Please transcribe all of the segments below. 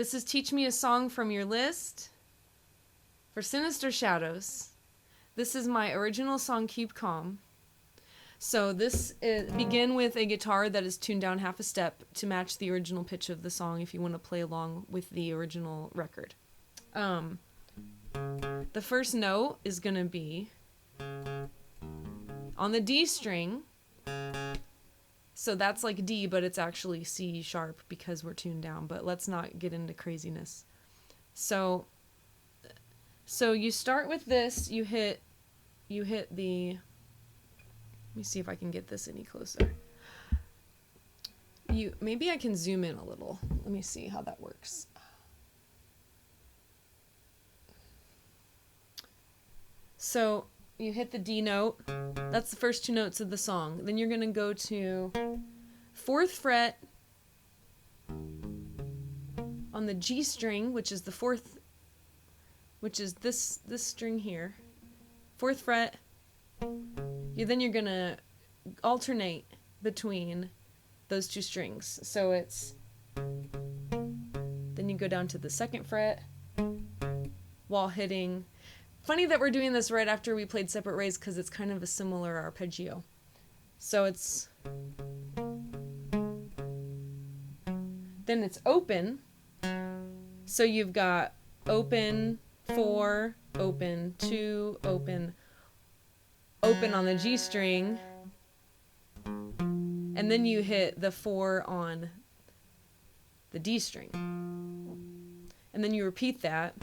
This is Teach Me a Song from Your List for Sinister Shadows. This is my original song, Keep Calm. So this is begin with a guitar that is tuned down half a step to match the original pitch of the song if you want to play along with the original record. The first note is going to be on the D string. So that's like D, but it's actually C sharp because we're tuned down, but let's not get into craziness. So you start with this, you hit the, let me see if I can get this any closer. Maybe I can zoom in a little. Let me see how that works. So you hit the D note. That's the first two notes of the song. Then you're going to go to 4th fret on the G string, which is the 4th, which is this string here. 4th fret. Then you're going to alternate between those two strings. So it's, then you go down to the 2nd fret while hitting. Funny that we're doing this right after we played Separate Ways because it's kind of a similar arpeggio. So it's, then it's open. So you've got open, 4, open, 2, open, open on the G string, and then you hit the 4 on the D string. And then you repeat that.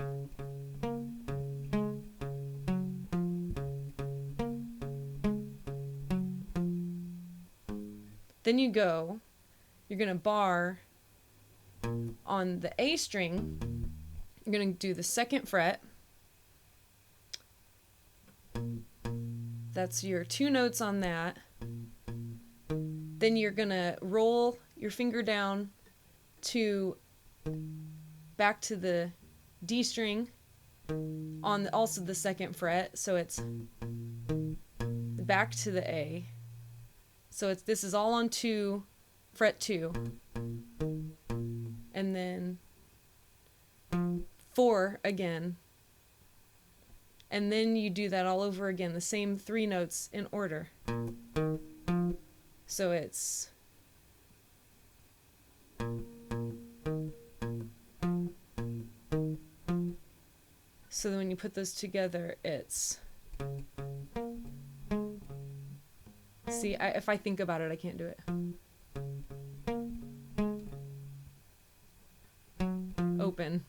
Then you're going to bar on the A string. You're going to do the 2nd fret. That's your 2 notes on that. Then you're going to roll your finger down back to the D string on also the 2nd fret. So it's back to the A. So this is all on 2, fret 2. And then 4 again. And then you do that all over again, the same 3 notes in order. So it's so then when you put those together, it's, see, if I think about it, I can't do it. Open.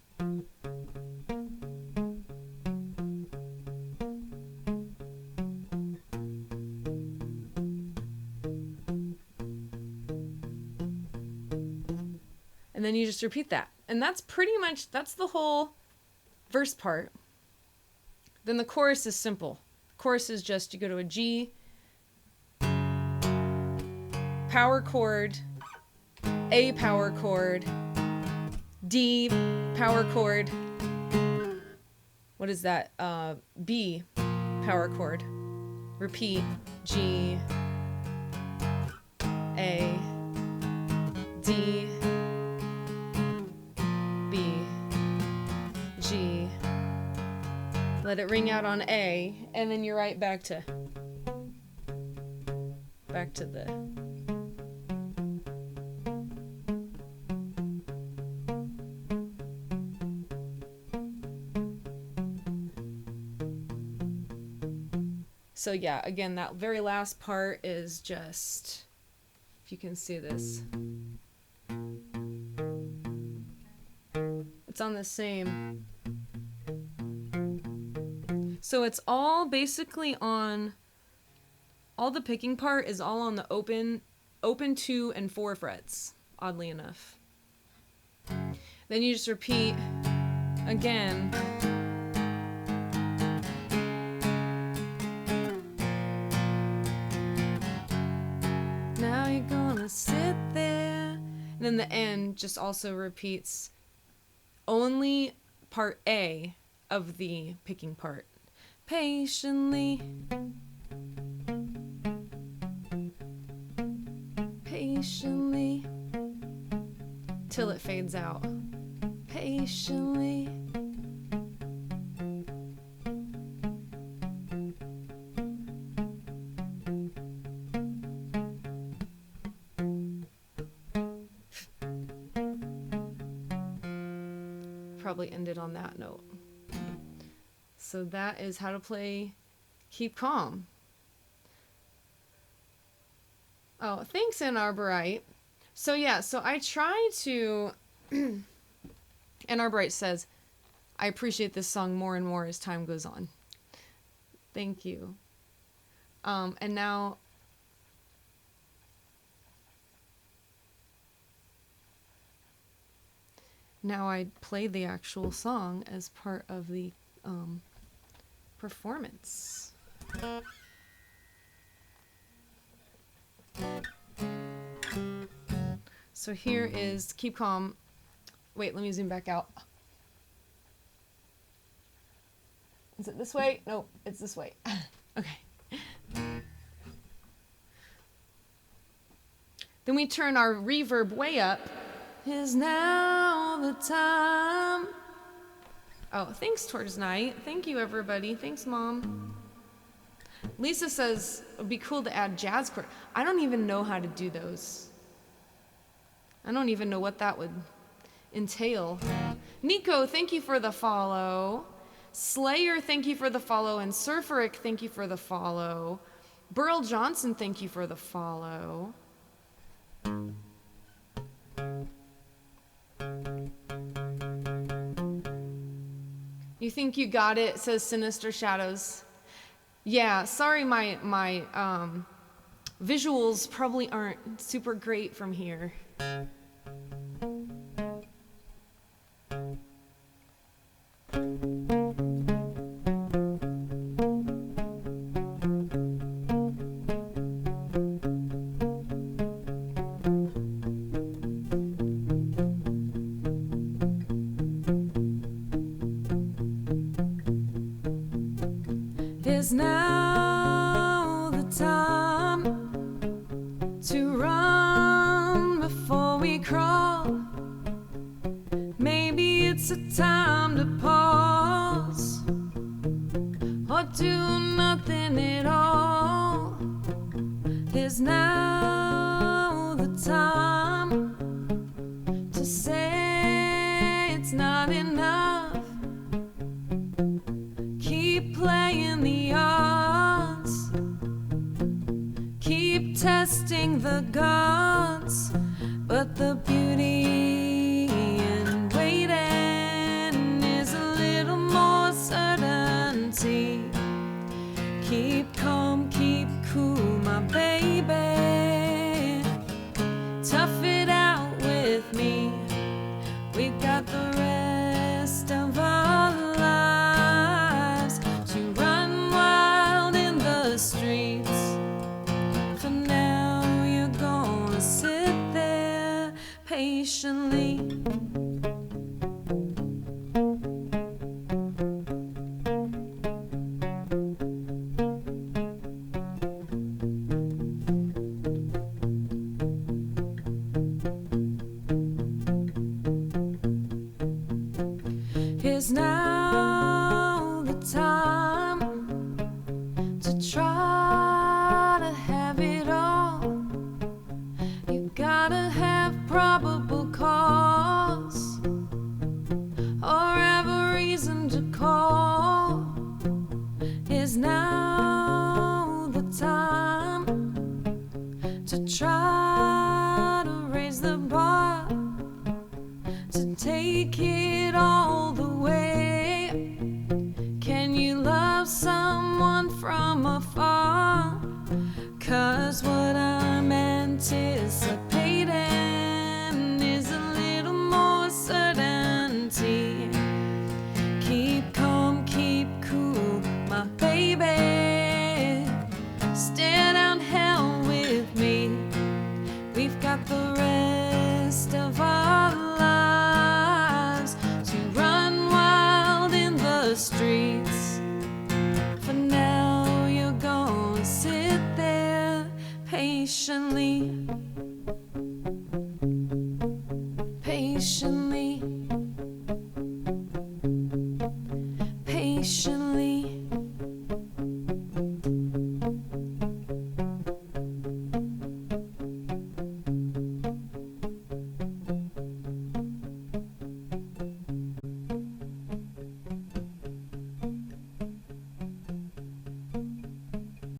And then you just repeat that. And that's pretty much, that's the whole verse part. Then the chorus is simple. The chorus is just, you go to a G, power chord, A power chord, D power chord, what is that? B power chord, repeat, G, A, D, B, G, let it ring out on A, and then you're right back to the, so yeah, again, that very last part is just, if you can see this, it's on the same. So it's all basically on, all the picking part is all on the open 2 and 4 frets, oddly enough. Then you just repeat again. Now you're gonna sit there. And then the end just also repeats only part A of the picking part. Patiently, patiently, till it fades out. patiently. Probably ended on that note. So that is how to play Keep Calm. Oh, thanks, Ann Arborite. So yeah, so I try to... Ann Arborite says, I appreciate this song more and more as time goes on. Thank you. And now... Now I play the actual song as part of the performance. So here is Keep Calm. Wait, let me zoom back out. Is it this way? Nope, it's this way. Okay. Then we turn our reverb way up. Is now the time. Oh, thanks, Towards Night. Thank you, everybody. Thanks, Mom. Lisa says it would be cool to add jazz chord. I don't even know how to do those. I don't even know what that would entail. Nico, thank you for the follow. Slayer, thank you for the follow. And Surferic, thank you for the follow. Burl Johnson, thank you for the follow. You think you got it, says Sinister Shadows. Yeah, sorry, my visuals probably aren't super great from here. Is now the time to run before we crawl? Maybe it's a time to pause or do nothing at all. Is now the time to say it's not enough? Keep playing the odds, keep testing the gods, but the beauty in waiting is a little more certainty. Keep calm, keep cool, my baby. Tough it out with me. We got the rest of our lives to run wild in the streets. For now, you're gonna sit there patiently. Is now the time to try to have it all? You gotta have probable cause or have a reason to call. Is now the time to try to raise the bar, to take it all the way? Can you love someone from afar? 'Cause what I'm anticipating is a little more certainty. Keep calm, keep cool, my baby. Stare down hell with me. We've got the rest of our lives to run wild in the nation